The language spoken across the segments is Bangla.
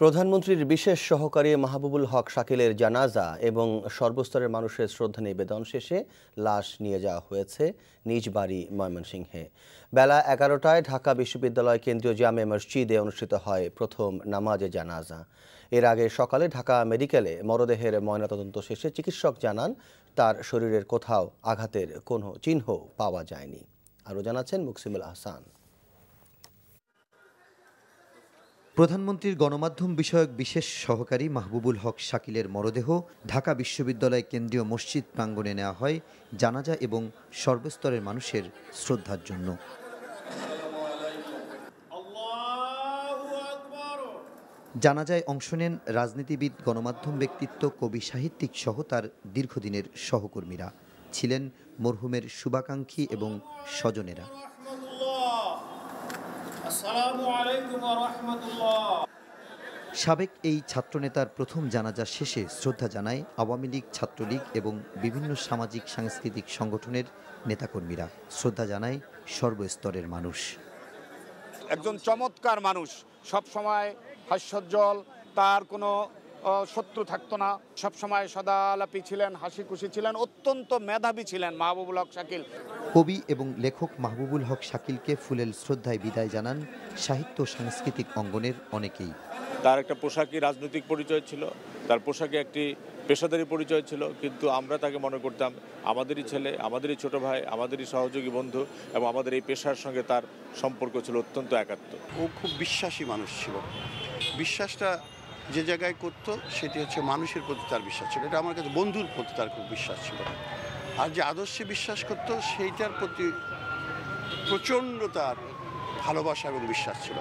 প্রধানমন্ত্রীর বিশেষ সহকারী মাহবুবুল হক শাকিলের জানাজা এবং সর্বস্তরের মানুষের শ্রদ্ধা নিবেদন শেষে লাশ নিয়ে যাওয়া হয়েছে নিজ বাড়ি ময়মনসিংহে। বেলা 11টায় ঢাকা বিশ্ববিদ্যালয় কেন্দ্রীয় জামে মসজিদে অনুষ্ঠিত হয় প্রথম নামাজে জানাজা। এর আগে সকালে ঢাকা মেডিকেলে মরদেহের ময়নাতদন্ত শেষে চিকিৎসক জানান তার শরীরের কোথাও আঘাতের কোনো চিহ্ন পাওয়া যায়নি। আরও জানাচ্ছেন মুকসিমুল আহসান। প্রধানমন্ত্রীর গণমাধ্যম বিষয়ক বিশেষ সহকারী মাহবুবুল হক শাকিলের মরদেহ ঢাকা বিশ্ববিদ্যালয় কেন্দ্রীয় মসজিদ প্রাঙ্গণে নেওয়া হয় জানাজা এবং সর্বস্তরের মানুষের শ্রদ্ধার জন্য। জানাজায় অংশ নেন রাজনীতিবিদ, গণমাধ্যম ব্যক্তিত্ব, কবি, সাহিত্যিক সহ তার দীর্ঘদিনের সহকর্মীরা। ছিলেন মরহুমের শুভাকাঙ্ক্ষী এবং স্বজনেরা। সাবেক এই ছাত্রনেতার প্রথম জানাজা শেষে শ্রদ্ধা জানায় আওয়ামী লীগ, ছাত্রলীগ এবং বিভিন্ন সামাজিক সাংস্কৃতিক সংগঠনের নেতাকর্মীরা। শ্রদ্ধা জানায় সর্বস্তরের মানুষ। একজন চমৎকার মানুষ, সব সময় হাস্যোজ্জ্বল, তার কোনো শত্রু থাকতো না, সবসময় সদালাপি ছিলেন, হাসি খুশি ছিলেন, অত্যন্ত মেধাবী ছিলেন মাহবুবুল হক শাকিল। কবি এবং লেখক মাহবুবুল হক শাকিলকে ফুলেল শ্রদ্ধায় বিদায় জানান সাহিত্য সাংস্কৃতিক অঙ্গনের অনেকেই। তার একটা পোশাকি রাজনৈতিক পরিচয় ছিল, তার পোশাকে একটি পেশাদারি পরিচয় ছিল, কিন্তু আমরা তাকে মনে করতাম আমাদেরই ছেলে, আমাদেরই ছোট ভাই, আমাদেরই সহযোগী বন্ধু, এবং আমাদের এই পেশার সঙ্গে তার সম্পর্ক ছিল অত্যন্ত একাত্ম। ও খুব বিশ্বাসী মানুষ ছিল। বিশ্বাসটা যে জায়গায় করতো সেটি হচ্ছে মানুষের প্রতি তার বিশ্বাস ছিল। এটা আমার কাছে বন্ধুর প্রতি তার খুব বিশ্বাস ছিল। আর যে আদর্শে বিশ্বাস করতো সেইটার প্রতি প্রচণ্ড তার ভালোবাসা এবং বিশ্বাস ছিল।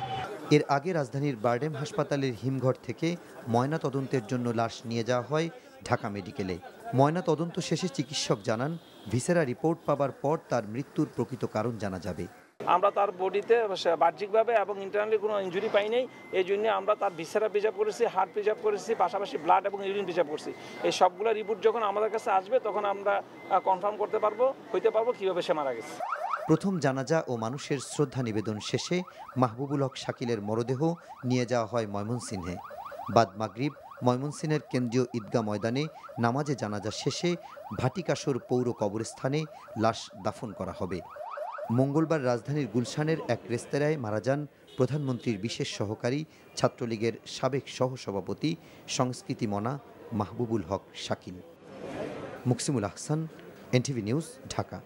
এর আগে রাজধানীর বারডেম হাসপাতালের হিমঘর থেকে ময়না তদন্তের জন্য লাশ নিয়ে যাওয়া হয় ঢাকা মেডিকেলে। ময়না তদন্ত শেষে চিকিৎসক জানান ভিসেরা রিপোর্ট পাবার পর তার মৃত্যুর প্রকৃত কারণ জানা যাবে। আমরা তার বডিতে বাহ্যিকভাবে এবং ইন্টারনালি কোনো ইনজুরি পাই নাই। এই জন্য আমরা তার ভিসেরা প্রিজার্ভ করেছি, হার্ট প্রিজার্ভ করেছি, পাশাপাশি ব্লাড এবং ইউরিন প্রিজার্ভ করছি। এই সবগুলো রিপোর্ট যখন আমাদের কাছে আসবে তখন আমরা কনফার্ম করতে পারবো কীভাবে সে মারা গেছে। প্রথম জানাজা ও মানুষের শ্রদ্ধা নিবেদন শেষে মাহবুবুল হক শাকিলের মরদেহ নিয়ে যাওয়া হয় ময়মনসিংহে। বাদ মাগরিব ময়মনসিংহের কেন্দ্রীয় ঈদগাহ ময়দানে নামাজে জানাজা শেষে ভাটিকাশোর পৌর কবরস্থানে লাশ দাফন করা হবে। মঙ্গলবার রাজধানীর গুলশানের এক রেস্তোরাঁয় মারা যান প্রধানমন্ত্রীর বিশেষ সহকারী, ছাত্রলীগের সাবেক সহসভাপতি, সংস্কৃতি মনা মাহবুবুল হক শাকিল। Muksimul Ahsan, NTV news, Dhaka.